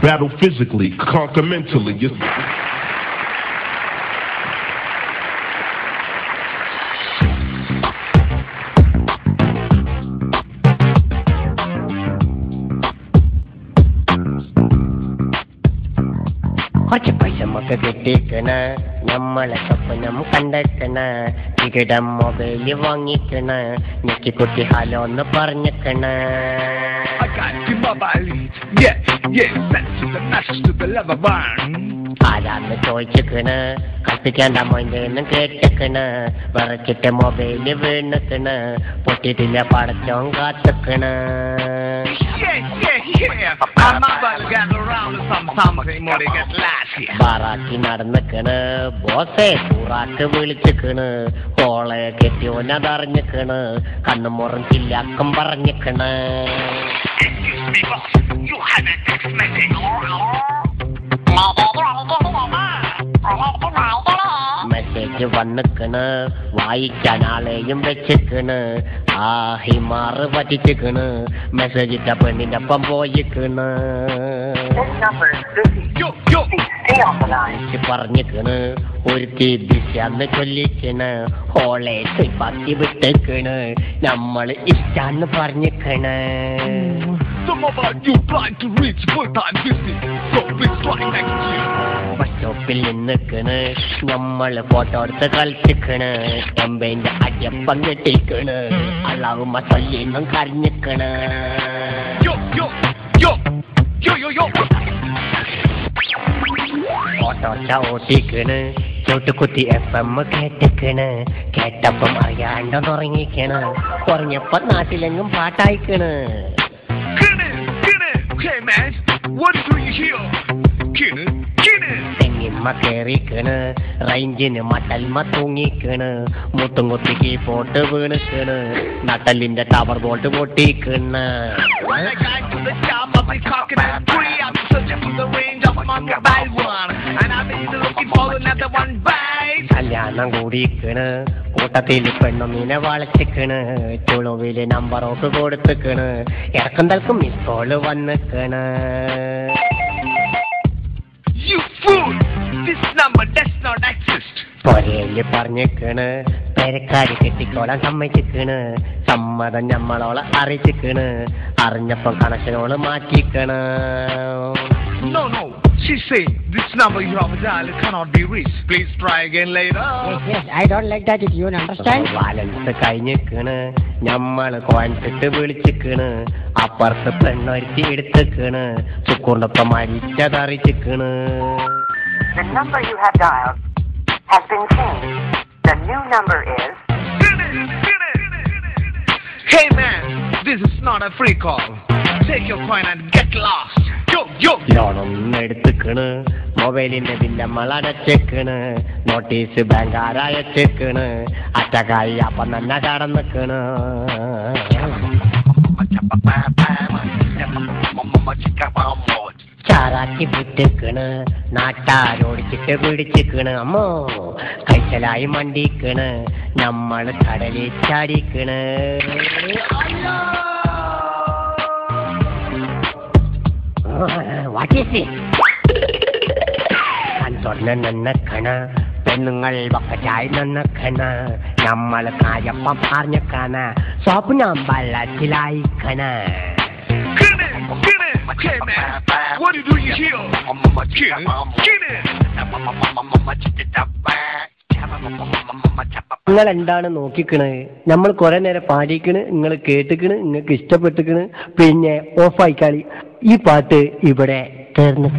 Battle physically, conquer mentally. കുറച്ച് പൈസ നമുക്ക് കിട്ടിക്കണ, നമ്മളെ സ്വപ്നം കണ്ടെത്തണ, ടിക്കറ്റം മൊബൈല് വാങ്ങിക്കണ, ഞെക്കിക്കുട്ടി ഹലോ എന്ന് പറഞ്ഞിക്കണ. ആരാന്ന് ചോദിച്ചിക്കണ്, കത്തിക്കേണ്ട മോൻ്റെന്ന് കേട്ടിക്കണ്, വിറച്ചിട്ട് മൊബൈല് വീണിക്കണ്, പൊട്ടിട്ടില്ല പടച്ചോൻ കാത്തിക്കണ്. ബാറാക്കി നടന്നിക്കണ്, ബോസേ പൂറാക്ക് വിളിച്ചിക്കണ്, കോളെ കെട്ടിയോനതറിഞ്ഞിക്കണ്, കണ്ണുമുറം ചില്ലാക്കം പറഞ്ഞിക്കണ്. മെസ്സേജ് വന്നിക്കണ്, വായിക്കാൻ ആളെയും വെച്ചിക്കണ്, ആ ഹിമാറ് പറ്റിച്ചിക്കണ്, മെസ്സേജ് ഇട്ട പെണ്ണിന്റെ ഒപ്പം പോയിക്കണ്. പറഞ്ഞിക്കണ്, ഒരുത്തി ബിസിയാന്ന് ചൊല്ലിക്കണ്, ഹോളെ പത്തി വിട്ടേക്കണ്, നമ്മള് ഇഷ്ടാന്ന് പറഞ്ഞിക്കണ്. ബസ് സ്റ്റോപ്പിൽ നിന്നിക്കണ്, നമ്മള് ഫോട്ടോ എടുത്ത് കളിച്ചിക്കണ്, എമ്പേന്റെ അജപ്പം കെട്ടിക്കണ്, അള്ളാവുമ്മ ചൊല്ലിന്നും കരഞ്ഞിക്കണ്. ഓട്ടോട്ട ഓട്ടിക്കണ്, ചോട്ടുകുത്തി FM കേട്ടിക്കണ്, കേട്ടപ്പം അറിയാണ്ടോ ഉറങ്ങിക്കണ്, ഉറങ്ങിയപ്പോ നാട്ടിലെങ്ങും പാട്ടായിക്കണ്. തെങ്ങിമ്മ കേറിക്കണ്, റേഞ്ചിന് മട്ടൽമ തൂങ്ങിക്കണ്, മുട്ടും കുത്തിക്ക് പോട്ട് വീണിക്കണ്, നട്ടലിന്റെ ടവർ ബോൾട്ട് പൊട്ടിക്കണ്. കല്യാണം കൂടിക്കണ്, കൂട്ടത്തിൽ പെണ്ണൊന്നിനെ വളച്ചിക്കണ്, ചുളുവില് നമ്പറോക്ക് കൊടുത്തിക്കണ്, ഇറക്കും തൽക്കും മിസ് കോള് വന്നിക്കണ്. പൊരയില് പറഞ്ഞിക്കണ്, പെരക്കാരി കെട്ടിക്കോളാൻ സമ്മതിച്ചിക്കണ്, സമ്മതം ഞമ്മളോളെ അറിയിച്ചിക്കണ്, അറിഞ്ഞപ്പം കണക്ഷനോള് മാറ്റിക്കണ്. No, she's saying this number you have dialed cannot be reached. Please try again later. Yes, I don't like that. You understand? Balance കഴിഞ്ഞിക്കണ്, ഞമ്മള് കോയിൻസിട്ട് വിളിച്ചിക്കണ്, അപ്പുറത്ത് പെണ്ണൊരുത്തി എടുത്തിക്കണ്, സുക്കൂറിനൊപ്പം മരിച്ചതറിച്ചിക്കണ്. The number you have dialed has been changed. The new number is... Hey man, this is not a free call. Take your coin and get lost. ലോണൊന്നും എടുത്തിക്കണ്, മൊബൈലിന്റെ bill നമ്മൾ അടച്ചേക്കണ്, notice ബാങ്കാരയച്ചേക്കണ്, അറ്റക്കായി അപ്പം തന്നെ കടന്നിക്കണ്. ചാറാക്കി വിട്ടിക്കണ്, നാട്ടാരോടിച്ചിട്ട് പിടിച്ചിക്കണ്, അമ്മോ കൈച്ചലായി മണ്ടിക്കണ്, നമ്മള് കടലിൽ ചാടിക്കണ്. കൺസോർന്ന് നിന്നക്കണ, പെണ്ണുങ്ങൾ ബക്കറ്റായി നിന്നക്കണ, നമ്മള് കാര്യപ്പം പറഞ്ഞക്കണ, സ്വപ്നം വെള്ളത്തിലായിക്കണ. നിങ്ങൾ എന്താണ് നോക്കിക്കണ്? നമ്മൾ കുറെ നേരം പാടിക്കണ്, നിങ്ങൾ കേട്ടിക്കണ്, നിങ്ങൾക്ക് ഇഷ്ടപ്പെട്ടിക്കണ്, പിന്നെ ഓഫായിക്കാളി. ഈ പാട്ട് ഇവിടെ തീർന്നു.